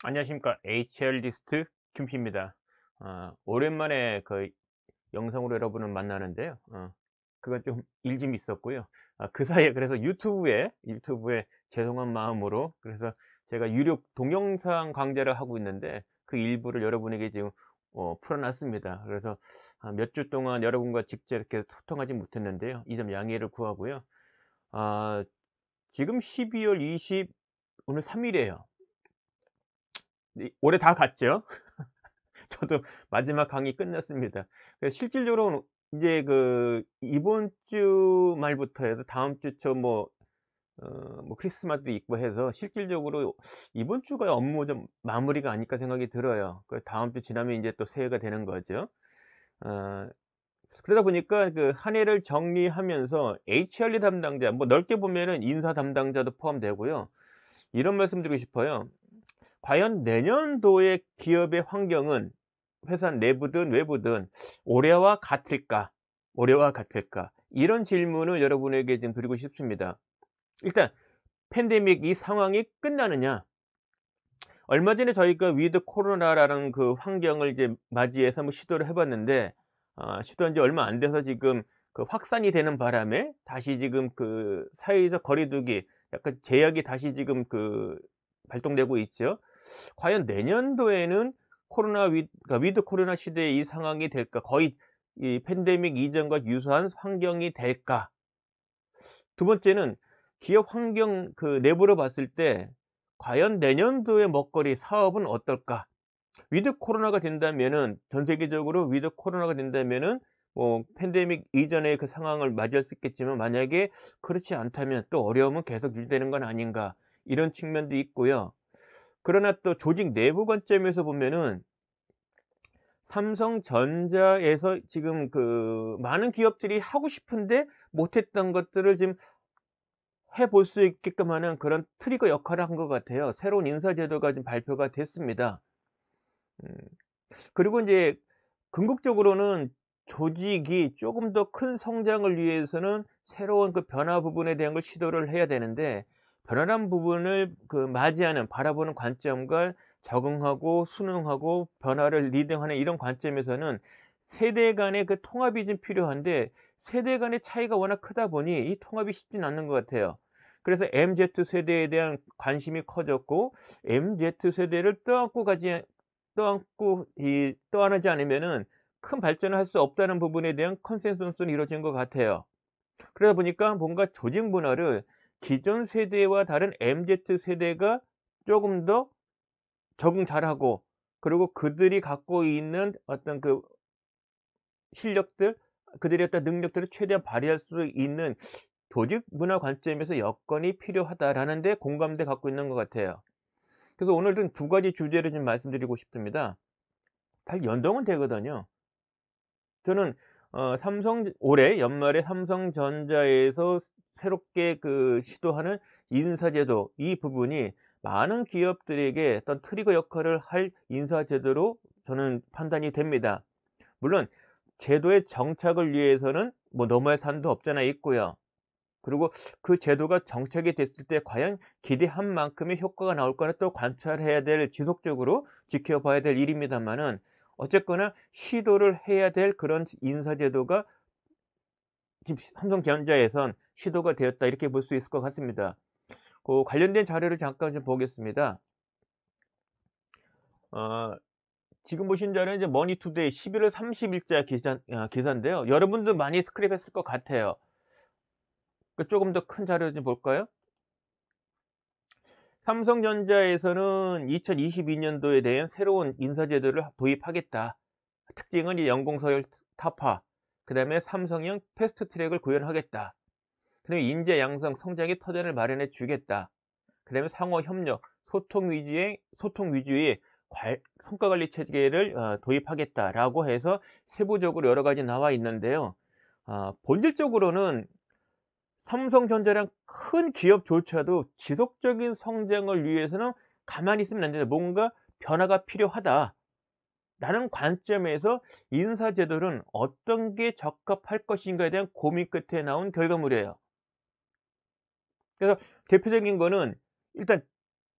안녕하십니까. HR리스트 김P입니다. 오랜만에 영상으로 여러분을 만나는데요. 그건 좀 일 좀 있었고요. 그 사이에 그래서 유튜브에 죄송한 마음으로 그래서 제가 유료 동영상 강좌를 하고 있는데 그 일부를 여러분에게 지금 풀어놨습니다. 그래서 몇 주 동안 여러분과 직접 이렇게 소통하지 못했는데요. 이 점 양해를 구하고요. 아, 지금 12월 20 오늘 3일이에요. 올해 다 갔죠? 저도 마지막 강의 끝났습니다. 실질적으로 이제 이번 주 말부터 해서 다음 주 뭐 크리스마스도 있고 해서 실질적으로 이번 주가 업무 좀 마무리가 아닐까 생각이 들어요. 다음 주 지나면 이제 또 새해가 되는 거죠. 어, 그러다 보니까 한 해를 정리하면서 HRD 담당자, 뭐 넓게 보면은 인사 담당자도 포함되고요. 이런 말씀 드리고 싶어요. 과연 내년도의 기업의 환경은 회사 내부든 외부든 올해와 같을까? 올해와 같을까? 이런 질문을 여러분에게 좀 드리고 싶습니다. 일단 팬데믹 이 상황이 끝나느냐? 얼마 전에 저희가 위드 코로나라는 그 환경을 이제 맞이해서 한번 시도를 해봤는데 시도한 지 얼마 안 돼서 지금 그 확산이 되는 바람에 다시 지금 그 사회적 거리두기 약간 제약이 다시 지금 발동되고 있죠. 과연 내년도에는 그러니까 위드 코로나 시대의 이 상황이 될까? 거의 이 팬데믹 이전과 유사한 환경이 될까? 두 번째는 기업 환경 내부로 봤을 때 과연 내년도의 먹거리 사업은 어떨까? 위드 코로나가 된다면은 전 세계적으로 위드 코로나가 된다면은 뭐 팬데믹 이전의 그 상황을 맞이할 수 있겠지만 만약에 그렇지 않다면 또 어려움은 계속 유지되는 건 아닌가? 이런 측면도 있고요. 그러나 또 조직 내부 관점에서 보면은 삼성전자에서 지금 많은 기업들이 하고 싶은데 못했던 것들을 지금 해볼 수 있게끔 하는 그런 트리거 역할을 한 것 같아요. 새로운 인사제도가 지금 발표가 됐습니다. 음, 그리고 이제 궁극적으로는 조직이 조금 더 큰 성장을 위해서는 새로운 변화 부분에 대한 걸 시도를 해야 되는데 변화란 부분을 맞이하는 바라보는 관점과 적응하고 순응하고 변화를 리딩하는 이런 관점에서는 세대 간의 통합이 좀 필요한데 세대 간의 차이가 워낙 크다 보니 이 통합이 쉽진 않는 것 같아요. 그래서 MZ세대에 대한 관심이 커졌고 MZ세대를 떠안지 않으면은 큰 발전을 할 수 없다는 부분에 대한 컨센서스는 이루어진 것 같아요. 그러다 보니까 뭔가 조직 문화를 기존 세대와 다른 MZ 세대가 조금 더 적응 잘하고 그리고 그들이 갖고 있는 어떤 실력들, 그들의 어떤 능력들을 최대한 발휘할 수 있는 조직 문화 관점에서 여건이 필요하다라는 데 공감대 갖고 있는 것 같아요. 그래서 오늘은 두 가지 주제를 좀 말씀드리고 싶습니다. 잘 연동은 되거든요. 저는 올해 연말에 삼성전자에서 새롭게 시도하는 인사제도 이 부분이 많은 기업들에게 어떤 트리거 역할을 할 인사제도로 저는 판단이 됩니다. 물론 제도의 정착을 위해서는 뭐 넘어야 산도 없잖아 있고요. 그리고 그 제도가 정착이 됐을 때 과연 기대한 만큼의 효과가 나올까는 또 관찰해야 될 지속적으로 지켜봐야 될 일입니다만은 어쨌거나 시도를 해야 될 그런 인사제도가 지금 삼성전자에선 시도가 되었다 이렇게 볼 수 있을 것 같습니다. 관련된 자료를 잠깐 좀 보겠습니다. 어, 지금 보신 자료는 이제 머니투데이 11월 30일자 기사인데요. 여러분도 많이 스크랩했을 것 같아요. 조금 더 큰 자료 좀 볼까요? 삼성전자에서는 2022년도에 대한 새로운 인사제도를 도입하겠다. 특징은 이 연공서열 타파, 그 다음에 삼성형 패스트트랙을 구현하겠다. 그 다음에 인재 양성 성장의 터전을 마련해 주겠다. 그 다음에 상호 협력, 소통 위주의 성과 관리 체계를 도입하겠다라고 해서 세부적으로 여러 가지 나와 있는데요. 본질적으로는 삼성전자랑 큰 기업조차도 지속적인 성장을 위해서는 가만히 있으면 안 된다. 뭔가 변화가 필요하다. 라는 관점에서 인사제도는 어떤 게 적합할 것인가에 대한 고민 끝에 나온 결과물이에요. 그래서 대표적인 거는 일단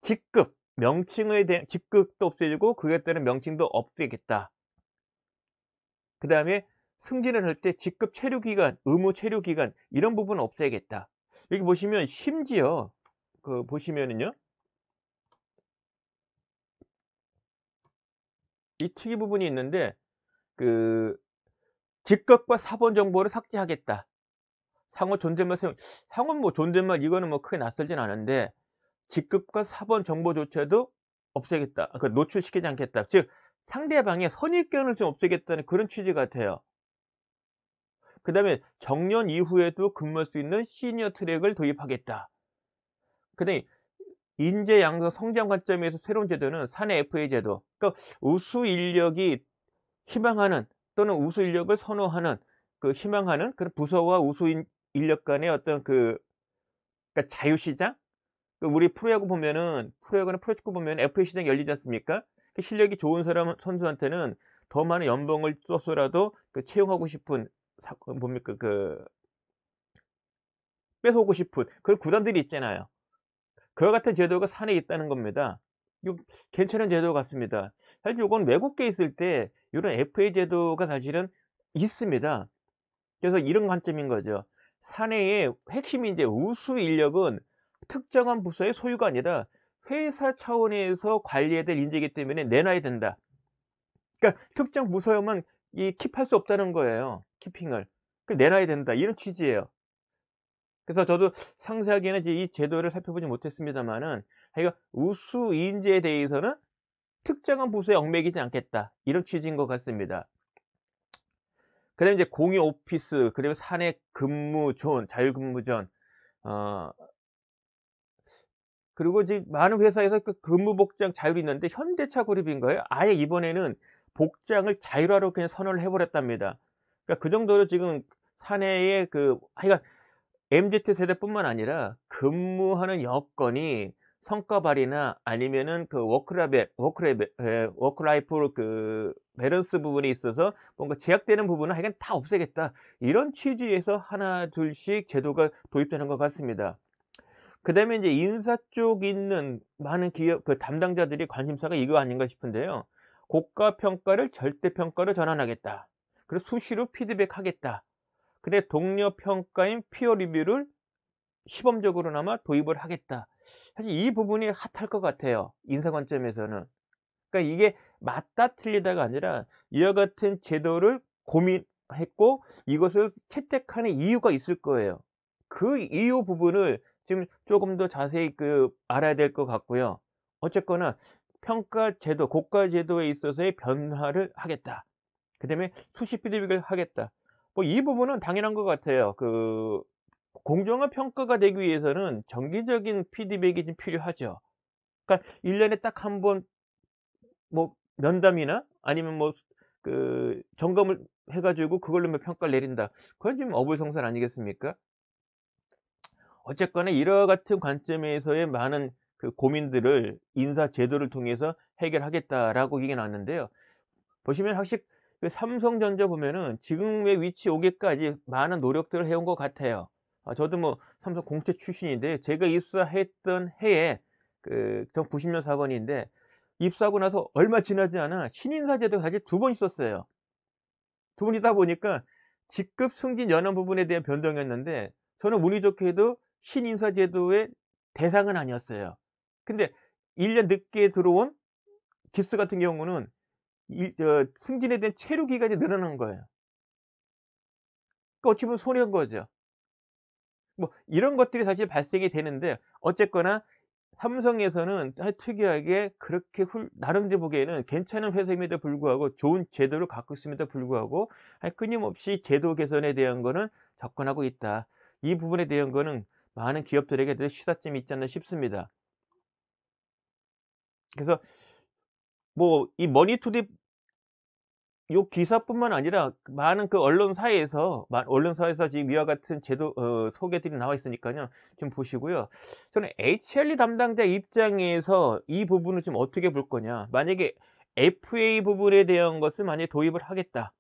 직급. 명칭에 대한 직급도 없애지고 그에 따른 명칭도 없애겠다. 그다음에 승진을 할 때 직급 체류 기간, 의무 체류 기간 이런 부분은 없애겠다. 여기 보시면 심지어 보시면은요. 이 특이 부분이 있는데 그 직급과 사본 정보를 삭제하겠다. 상호 존댓말 사용 상호 뭐 존댓말 이거는 뭐 크게 낯설진 않은데 직급과 사본 정보조차도 없애겠다. 노출시키지 않겠다. 즉 상대방의 선입견을 좀 없애겠다는 그런 취지 같아요. 그다음에 정년 이후에도 근무할 수 있는 시니어 트랙을 도입하겠다. 그다음에 인재 양성 성장 관점에서 새로운 제도는 사내 FA 제도. 그러니까 우수 인력이 희망하는 또는 우수 인력을 선호하는 희망하는 그런 부서와 우수 인력 간의 어떤 그러니까 자유시장? 우리 프로야구 보면은 프로야구나 프로축구 보면 FA 시장이 열리지 않습니까? 실력이 좋은 사람 선수한테는 더 많은 연봉을 줘서라도 채용하고 싶은 뭡니까 뺏어오고 싶은 그런 구단들이 있잖아요. 그와 같은 제도가 사내에 있다는 겁니다. 이거 괜찮은 제도 같습니다. 사실 요건 외국계에 있을 때 요런 FA 제도가 사실은 있습니다. 그래서 이런 관점인 거죠. 사내의 핵심이 인제 우수 인력은 특정한 부서의 소유가 아니라 회사 차원에서 관리해야 될 인재이기 때문에 내놔야 된다. 그러니까 특정 부서에만 킵할 수 없다는 거예요, 키핑을. 내놔야 된다. 이런 취지예요. 그래서 저도 상세하게는 이제 이 제도를 살펴보지 못했습니다마는 하여간 '우수 인재에 대해서는 특정한 부서에 얽매이지 않겠다.' 이런 취지인 것 같습니다. 그다음에 이제 공유 오피스 그리고 사내 근무 존, 자유근무 존 어 그리고 이제 많은 회사에서 근무 복장 자율이 있는데 현대차 그룹인가요? 아예 이번에는 복장을 자율화로 그냥 선언을 해 버렸답니다. 그러니까 그 정도로 지금 사내의 하여간 MZ 세대뿐만 아니라 근무하는 여건이 성과 발휘나 아니면은 워크 라이프 밸런스 부분에 있어서 뭔가 제약되는 부분은 하여간 다 없애겠다. 이런 취지에서 하나 둘씩 제도가 도입되는 것 같습니다. 그다음에 인제 인사 쪽 있는 많은 기업 담당자들이 관심사가 이거 아닌가 싶은데요. 고가 평가를 절대 평가로 전환하겠다. 그리고 수시로 피드백하겠다. 근데 동료 평가인 피어 리뷰를 시범적으로나마 도입을 하겠다. 사실 이 부분이 핫할 것 같아요, 인사 관점에서는. 그러니까 이게 맞다 틀리다가 아니라 이와 같은 제도를 고민했고 이것을 채택하는 이유가 있을 거예요. 그 이유 부분을 지금 쪼금 더 자세히 알아야 될 것 같고요. 어쨌거나 평가 제도, 고가 제도에 있어서의 변화를 하겠다. 그다음에 수시 피드백을 하겠다. 뭐 이 부분은 당연한 것 같아요. 공정한 평가가 되기 위해서는 정기적인 피드백이 좀 필요하죠. 그러니까 1 년에 딱 한 번 뭐 면담이나 아니면 뭐 점검을 해 가지고 그걸로 뭐 평가를 내린다. 그건 좀 어불성설 아니겠습니까? 어쨌거나 이와 같은 관점에서의 많은 고민들을 인사 제도를 통해서 해결하겠다라고 얘기가 나왔는데요. 보시면 확실히 삼성전자 보면은 지금의 위치에 오기까지 많은 노력들을 해온 것 같아요. 저도 뭐 삼성 공채 출신인데 제가 입사했던 해에 저 90년 사건인데 입사하고 나서 얼마 지나지 않아 신인사 제도가 사실 2번 있었어요. 2번 있다 보니까 직급 승진 연한 부분에 대한 변동이었는데 저는 운이 좋게도 신인사 제도의 대상은 아니었어요. 근데 1년 늦게 들어온 기스 같은 경우는 승진에 대한 체류 기간이 늘어난 거예요. 그러니까 어찌 보면 손해인 거죠. 뭐 이런 것들이 사실 발생이 되는데 어쨌거나 삼성에서는 특이하게 그렇게 나름대로 보기에는 괜찮은 회사임에도 불구하고 좋은 제도를 갖고 있음에도 불구하고 끊임없이 제도 개선에 대한 거는 접근하고 있다. 이 부분에 대한 거는 많은 기업들에게도 시사점이 있지 않나 싶습니다. 그래서 뭐 이 머니투리 요 기사뿐만 아니라 많은 언론사에서 지금 이와 같은 제도 소개들이 나와 있으니까요. 좀 보시고요. 저는 HRD 담당자 입장에서 이 부분을 좀 어떻게 볼 거냐. 만약에 FA 부분에 대한 것을 만약에 도입을 하겠다.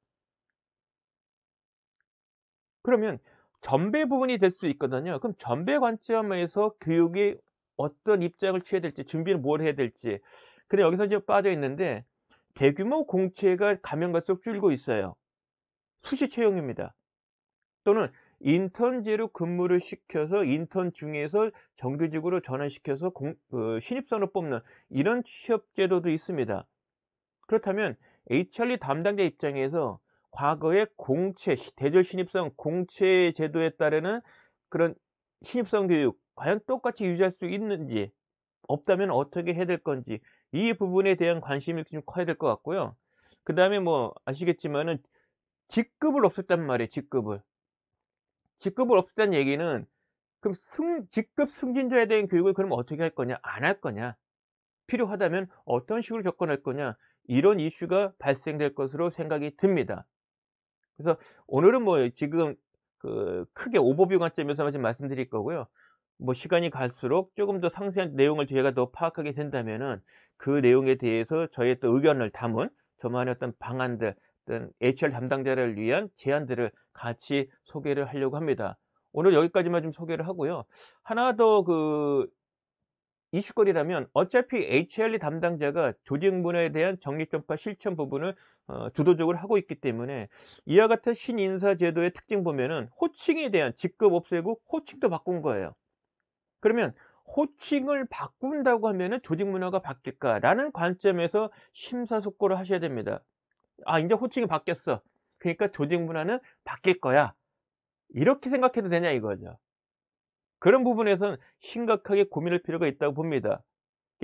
그러면 전배 부분이 될 수 있거든요. 그럼 전배 관점에서 교육이 어떤 입장을 취해야 될지, 준비는 뭘 해야 될지. 근데 여기서 이제 빠져 있는데, 대규모 공채가 가면 갈수록 줄고 있어요. 수시 채용입니다. 또는 인턴제로 근무를 시켜서 인턴 중에서 정규직으로 전환시켜서 신입사원을 뽑는 이런 취업 제도도 있습니다. 그렇다면 HR 담당자 입장에서 과거의 공채, 대졸 신입사원 공채 제도에 따르는 그런 신입사원 교육 과연 똑같이 유지할 수 있는지, 없다면 어떻게 해야 될 건지, 이 부분에 대한 관심이 좀 커야 될 것 같고요. 그다음에 뭐 아시겠지만은 직급을 없앴단 말이에요, 직급을. 직급을 없앴다는 얘기는, 그럼 직급 승진자에 대한 교육을 그럼 어떻게 할 거냐? 안 할 거냐? 필요하다면 어떤 식으로 접근할 거냐? 이런 이슈가 발생될 것으로 생각이 듭니다. 그래서 오늘은 뭐 지금 크게 오버뷰 관점에서만 좀 말씀드릴 거고요. 뭐 시간이 갈수록 조금 더 상세한 내용을 저희가 더 파악하게 된다면은 그 내용에 대해서 저의 또 의견을 담은 저만의 어떤 방안들, 어떤 HR 담당자를 위한 제안들을 같이 소개를 하려고 합니다. 오늘 여기까지만 좀 소개를 하고요. 하나 더 이슈거리라면, 어차피 HR 담당자가 조직 문화에 대한 정립점파 실천 부분을 주도적으로 하고 있기 때문에 이와 같은 신인사 제도의 특징 보면은 호칭에 대한 직급 없애고 호칭도 바꾼 거예요. 그러면 호칭을 바꾼다고 하면은 조직 문화가 바뀔까라는 관점에서 심사숙고를 하셔야 됩니다. 아, 이제 호칭이 바뀌었어. 그러니까 조직 문화는 바뀔 거야. 이렇게 생각해도 되냐 이거죠. 그런 부분에선 심각하게 고민할 필요가 있다고 봅니다.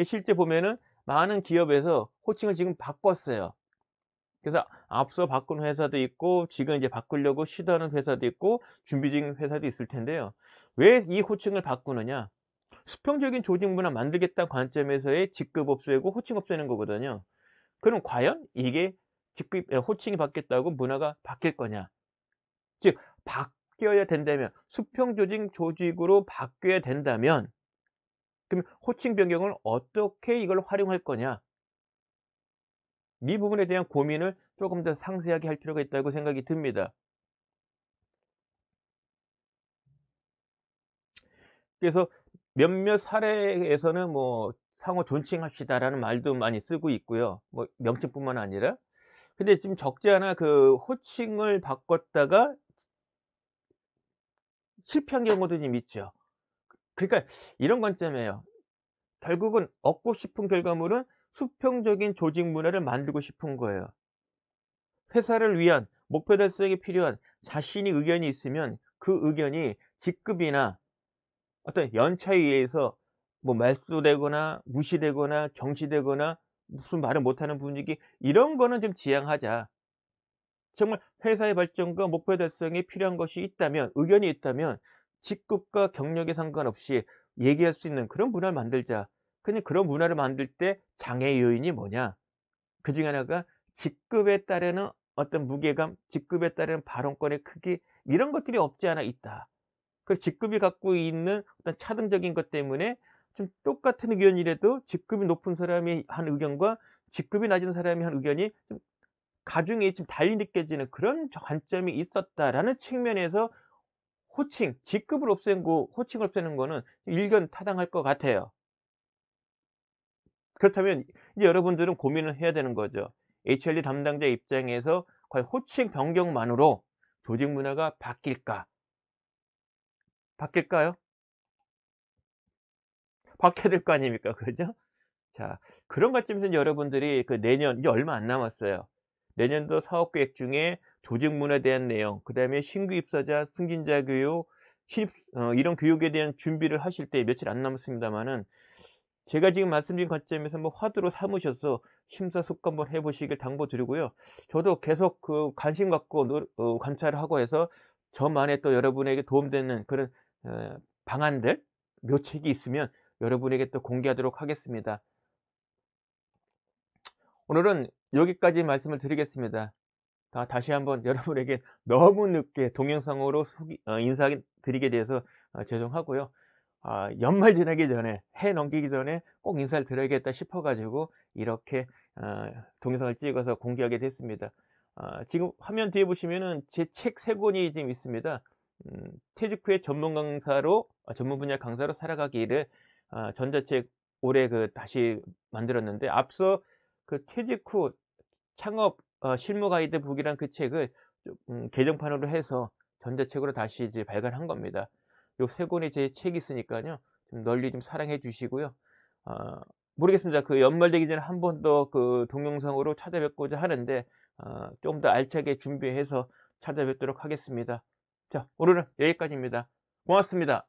실제 보면은 많은 기업에서 호칭을 지금 바꿨어요. 그래서 앞서 바꾼 회사도 있고, 지금 이제 바꾸려고 시도하는 회사도 있고, 준비 중인 회사도 있을 텐데요. 왜 이 호칭을 바꾸느냐? 수평적인 조직 문화 만들겠다는 관점에서의 직급 없애고 호칭 없애는 거거든요. 그럼 과연 이게 호칭이 바뀌었다고 문화가 바뀔 거냐? 즉, 바뀌어야 된다면, 수평 조직으로 바뀌어야 된다면, 그럼 호칭 변경을 어떻게 이걸 활용할 거냐? 이 부분에 대한 고민을 조금 더 상세하게 할 필요가 있다고 생각이 듭니다. 그래서 몇몇 사례에서는 뭐 상호 존칭합시다라는 말도 많이 쓰고 있고요. 뭐 명칭뿐만 아니라. 근데 지금 적지 않아 호칭을 바꿨다가 실패한 경우도 좀 있죠. 그러니까 이런 관점이에요. 결국은 얻고 싶은 결과물은 수평적인 조직 문화를 만들고 싶은 거예요. 회사를 위한 목표 달성에 필요한 자신의 의견이 있으면 그 의견이 직급이나 어떤 연차에 의해서 뭐 말소되거나 무시되거나 경시되거나 무슨 말을 못하는 분위기, 이런 거는 좀 지양하자. 정말 회사의 발전과 목표 달성에 필요한 것이 있다면, 의견이 있다면 직급과 경력에 상관없이 얘기할 수 있는 그런 문화를 만들자. 근데 그런 문화를 만들 때 장애 요인이 뭐냐? 그중에 하나가 직급에 따르는 어떤 무게감, 직급에 따르는 발언권의 크기, 이런 것들이 없지 않아 있다. 그 직급이 갖고 있는 어떤 차등적인 것 때문에 좀 똑같은 의견이라도 직급이 높은 사람이 한 의견과 직급이 낮은 사람이 한 의견이 좀 가중이 좀 달리 느껴지는 그런 관점이 있었다라는 측면에서 직급을 없앤 거, 호칭을 없애는 거는 일견 타당할 것 같아요. 그렇다면 이제 여러분들은 고민을 해야 되는 거죠. HR 담당자 입장에서 과연 호칭 변경만으로 조직 문화가 바뀔까? 바뀔까요? 바뀌어야 될 거 아닙니까? 그죠? 자, 그런 관점에서 여러분들이 내년 이제 얼마 안 남았어요. 내년도 사업 계획 중에 조직 문화에 대한 내용, 그다음에 신규 입사자, 승진자 교육, 이런 교육에 대한 준비를 하실 때 며칠 안 남았습니다만은, 제가 지금 말씀드린 관점에서 뭐 화두로 삼으셔서 심사숙고 한번 해 보시길 당부드리고요. 저도 계속 관심 갖고 관찰을 하고 해서 저만의 또 여러분에게 도움되는 그런 방안들, 묘책이 있으면 여러분에게 또 공개하도록 하겠습니다. 오늘은 여기까지 말씀을 드리겠습니다. 다시 한번 여러분에게 너무 늦게 동영상으로 인사드리게 돼서 죄송하고요. 연말 지나기 전에, 해 넘기기 전에 꼭 인사를 드려야겠다 싶어 가지고 이렇게 동영상을 찍어서 공개하게 됐습니다. 지금 화면 뒤에 보시면은 제 책 3권이 지금 있습니다. 퇴직 후에 전문 분야 강사로 살아가기를, 전자책 올해 다시 만들었는데, 앞서 퇴직 후 창업 실무 가이드북이란 책을 개정판으로 해서 전자책으로 다시 이제 발간한 겁니다. 요 3권의 제 책이 있으니까요, 좀 널리 좀 사랑해 주시고요. 아 모르겠습니다. 연말 되기 전에 한 번 더 동영상으로 찾아뵙고자 하는데, 좀 더 알차게 준비해서 찾아뵙도록 하겠습니다. 자, 오늘은 여기까지입니다. 고맙습니다.